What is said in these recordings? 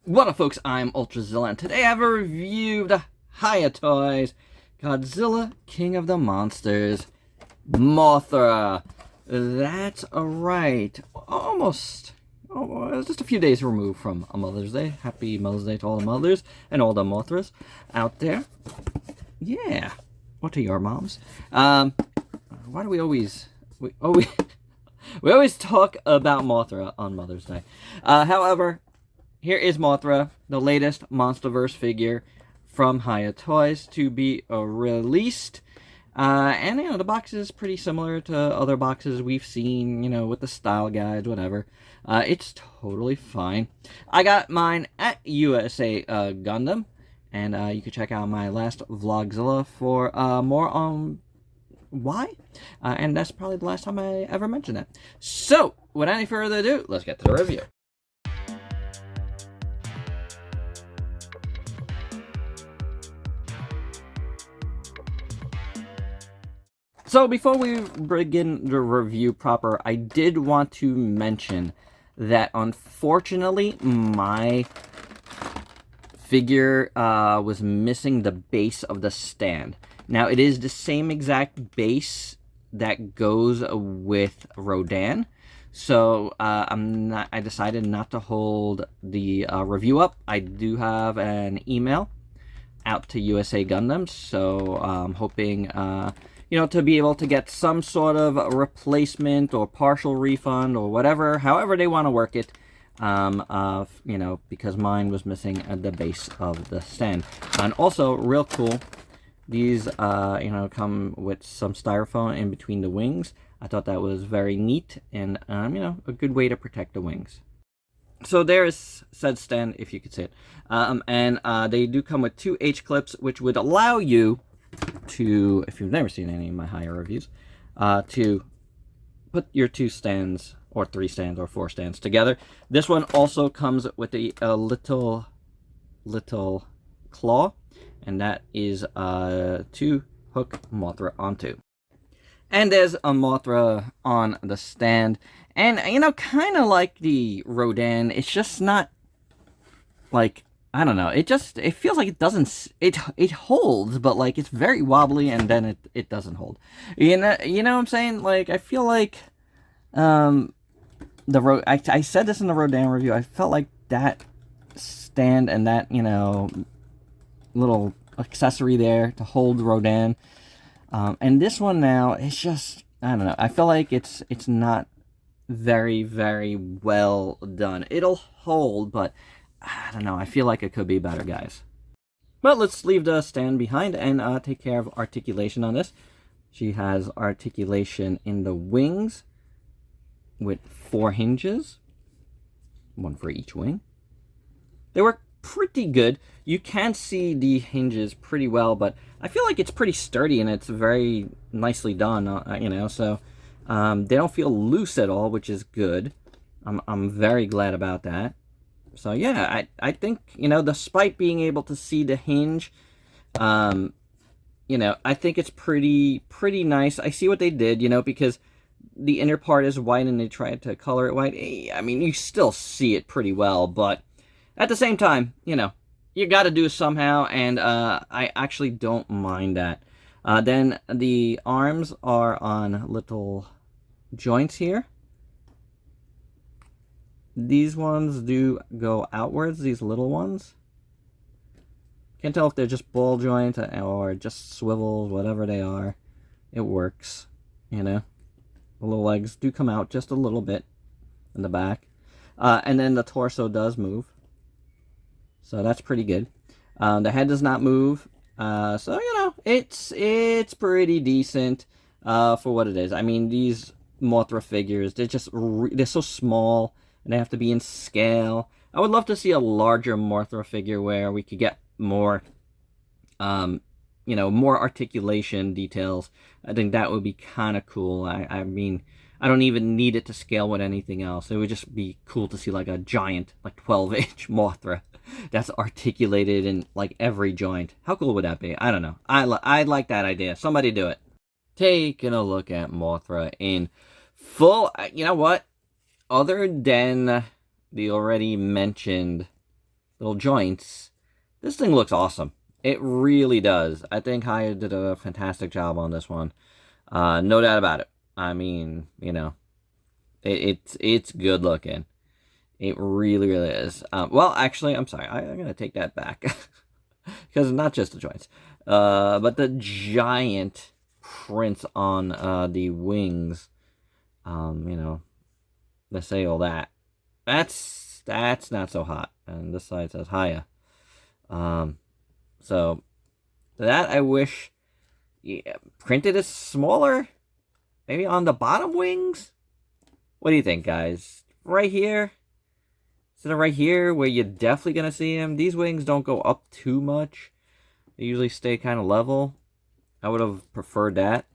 What up, folks? I'm ultrazillatoys, and today I've reviewed Hiya Toys, Godzilla, King of the Monsters, Mothra. That's right. Just a few days removed from a Mother's Day. Happy Mother's Day to all the mothers and all the Mothras out there. Yeah. What to your moms? Why do we always we always talk about Mothra on Mother's Day? However, here is Mothra, the latest MonsterVerse figure from Hiya Toys to be released. And, the box is pretty similar to other boxes we've seen, with the style guides, whatever. It's totally fine. I got mine at USA Gundam, and you can check out my last Vlogzilla for more on why. And that's probably the last time I ever mentioned that. So, without any further ado, let's get to the review. So before we begin the review proper, I did want to mention that unfortunately my figure was missing the base of the stand. Now it is the same exact base that goes with Rodan, so I decided not to hold the review up. I do have an email out to USA Gundam, so I'm hoping to be able to get some sort of replacement or partial refund or whatever, however they want to work it, because mine was missing at the base of the stand. And also, real cool, these, come with some styrofoam in between the wings. I thought that was very neat and, a good way to protect the wings. So there is said stand, if you could see it. And they do come with 2 H-clips, which would allow you to, if you've never seen any of my Hiya reviews, to put your 2 stands or 3 stands or 4 stands together. This one also comes with a little claw, and that is to hook Mothra onto. And there's a Mothra on the stand, and kind of like the Rodan, it's just not like, I don't know, it feels like it doesn't, it holds, but like it's very wobbly, and then it doesn't hold. You know what I'm saying? Like, I feel like, I said this in the Rodan review, I felt like that stand and that, little accessory there to hold Rodan, and this one now, it's just, I don't know, I feel like it's not very, very well done. It'll hold, but I don't know, I feel like it could be better, guys. But let's leave the stand behind and take care of articulation on this. She has articulation in the wings with 4 hinges, 1 for each wing. They work pretty good. You can see the hinges pretty well, but I feel like it's pretty sturdy and it's very nicely done, so they don't feel loose at all, which is good. I'm very glad about that. So yeah, I think, despite being able to see the hinge, I think it's pretty nice. I see what they did, because the inner part is white and they tried to color it white. I mean, you still see it pretty well, but at the same time, you got to do it somehow, and I actually don't mind that. Then the arms are on little joints here. These ones do go outwards, these little ones. Can't tell if they're just ball joints or just swivels, whatever they are. It works, The little legs do come out just a little bit in the back. And then the torso does move. So that's pretty good. The head does not move. So, it's pretty decent for what it is. I mean, these Mothra figures, they're so small. And they have to be in scale. I would love to see a larger Mothra figure where we could get more, more articulation details. I think that would be kind of cool. I mean, I don't even need it to scale with anything else. It would just be cool to see like a giant, like 12-inch Mothra that's articulated in like every joint. How cool would that be? I don't know. I like that idea. Somebody do it. Taking a look at Mothra in full. You know what? Other than the already mentioned little joints, this thing looks awesome. It really does. I think Hiya did a fantastic job on this one. No doubt about it. I mean, you know, it's good looking. It really, really is. Well, actually, I'm sorry. I'm going to take that back. Because not just the joints. But the giant prints on the wings. You know, let's say all that. That's not so hot. And this side says Hiya. So that I wish printed is smaller. Maybe on the bottom wings? What do you think, guys? Right here? Instead of right here, where you're definitely going to see them. These wings don't go up too much. They usually stay kind of level. I would have preferred that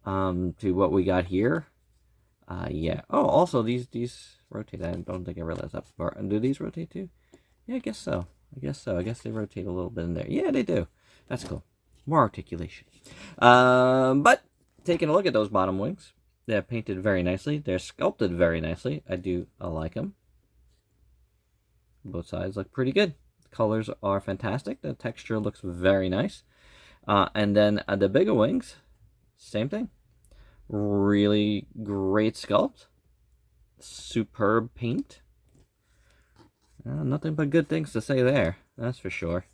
to what we got here. Yeah. Oh, also, these rotate. I don't think I realized that before. Do these rotate too? Yeah, I guess so. I guess they rotate a little bit in there. Yeah, they do. That's cool. More articulation. But taking a look at those bottom wings, they're painted very nicely. They're sculpted very nicely. I like them. Both sides look pretty good. The colors are fantastic. The texture looks very nice. And then the bigger wings, same thing. Really great sculpt. Superb paint. Nothing but good things to say there. That's for sure.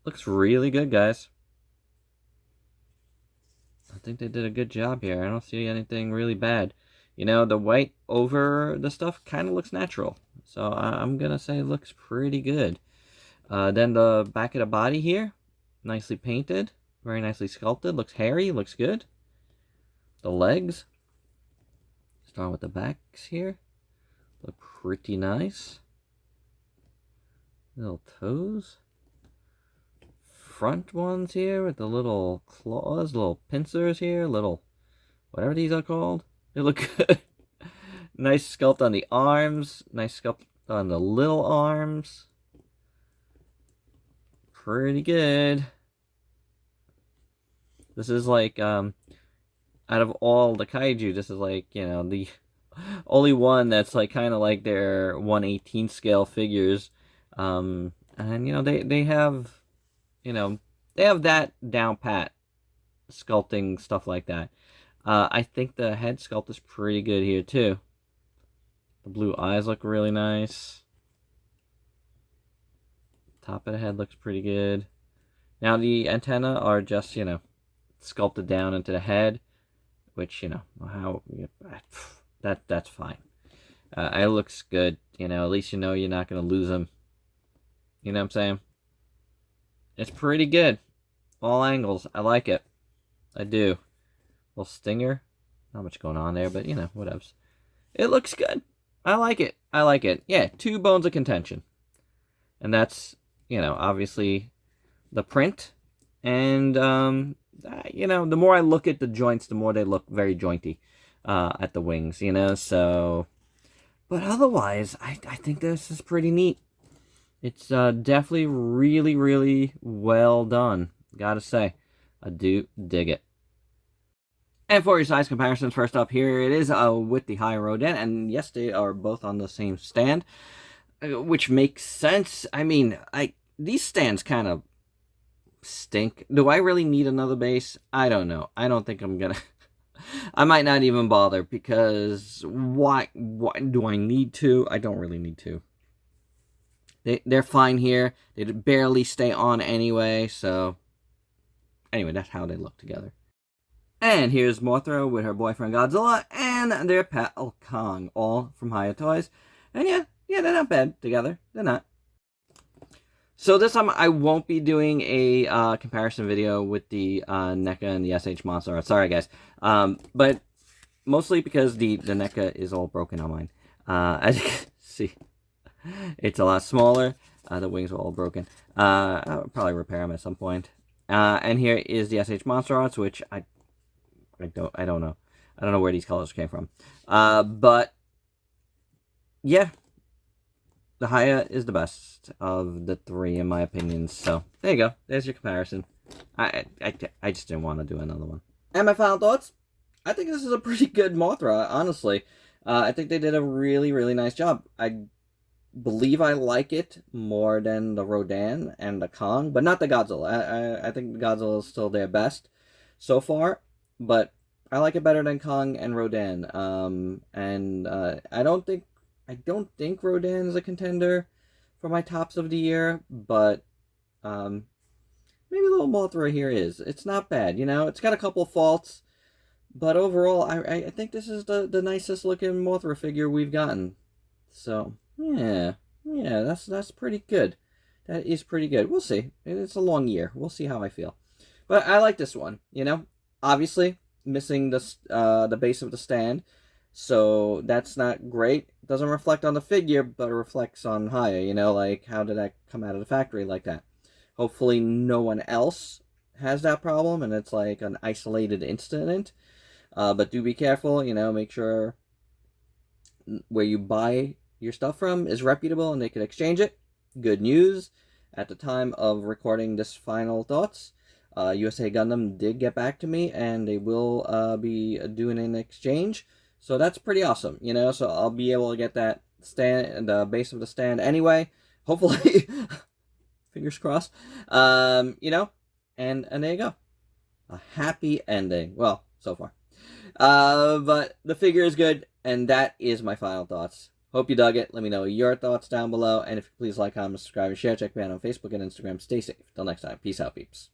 Looks really good, guys. I think they did a good job here. I don't see anything really bad. You know, the white over the stuff kind of looks natural. So I'm going to say it looks pretty good. Then the back of the body here, nicely painted. Very nicely sculpted. Looks hairy. Looks good. The legs, starting with the backs here, look pretty nice. Little toes. Front ones here with the little claws, little pincers here, little whatever these are called. They look good. Nice sculpt on the arms. Nice sculpt on the little arms. Pretty good. This is like, out of all the kaiju, this is like, you know, the only one that's like kind of like their 1/18 scale figures. And, you know, they have, you know, they have that down pat, sculpting, stuff like that. I think the head sculpt is pretty good here, too. The blue eyes look really nice. Top of the head looks pretty good. Now, the antennae are just, you know, sculpted down into the head, which, you know, how that's fine. It looks good. You know, at least you know you're not going to lose them. You know what I'm saying? It's pretty good. All angles. I like it. I do. Little stinger. Not much going on there, but, you know, whatevs. It looks good. I like it. I like it. Yeah, 2 bones of contention. And that's, you know, obviously the print. And, you know, the more I look at the joints, the more they look very jointy at the wings, you know, so. But otherwise, I think this is pretty neat. It's definitely really, really well done. Gotta say, I do dig it. And for your size comparisons, first up here, it is with the Hiya Rodent, and yes, they are both on the same stand, which makes sense. I mean, these stands kind of stink. Do I really need another base? I don't know. I don't think I'm gonna. I might not even bother, because why do I need to? I don't really need to. They're fine here. They barely stay on anyway, so anyway, that's how they look together. And here's Mothra with her boyfriend Godzilla and their pal Kong, all from Hiya Toys. And yeah, they're not bad together. They're not. So this time I won't be doing a comparison video with the NECA and the SH Monster. Sorry, guys. But mostly because the NECA is all broken on mine. As you can see, it's a lot smaller. The wings are all broken. I'll probably repair them at some point. And here is the SH Monster Arts, which I don't know. I don't know where these colors came from. But yeah, the Hiya is the best of the 3 in my opinion. So there you go. There's your comparison. I just didn't want to do another one. And my final thoughts. I think this is a pretty good Mothra, honestly. I think they did a really, really nice job. believe I like it more than the Rodan and the Kong, but not the Godzilla. I think the Godzilla is still their best so far, but I like it better than Kong and Rodan. I don't think Rodan is a contender for my tops of the year, but maybe Little Mothra here is. It's not bad, you know. It's got a couple faults, but overall, I think this is the nicest looking Mothra figure we've gotten. So yeah, that's pretty good. That is pretty good. We'll see. It's a long year. We'll see how I feel. But I like this one. You know, obviously missing the base of the stand, so that's not great. It doesn't reflect on the figure, but it reflects on Hiya. You know, like how did that come out of the factory like that? Hopefully, no one else has that problem, and it's like an isolated incident. But do be careful. You know, make sure where you buy your stuff from is reputable and they can exchange it. Good news. At the time of recording this final thoughts, USA Gundam did get back to me and they will be doing an exchange. So that's pretty awesome, you know. So I'll be able to get that stand, the base of the stand anyway. Hopefully, fingers crossed. You know, and there you go. A happy ending. Well, so far. But the figure is good, and that is my final thoughts. Hope you dug it. Let me know your thoughts down below. And if you please like, comment, subscribe, and share. Check me out on Facebook and Instagram. Stay safe. Till next time. Peace out, peeps.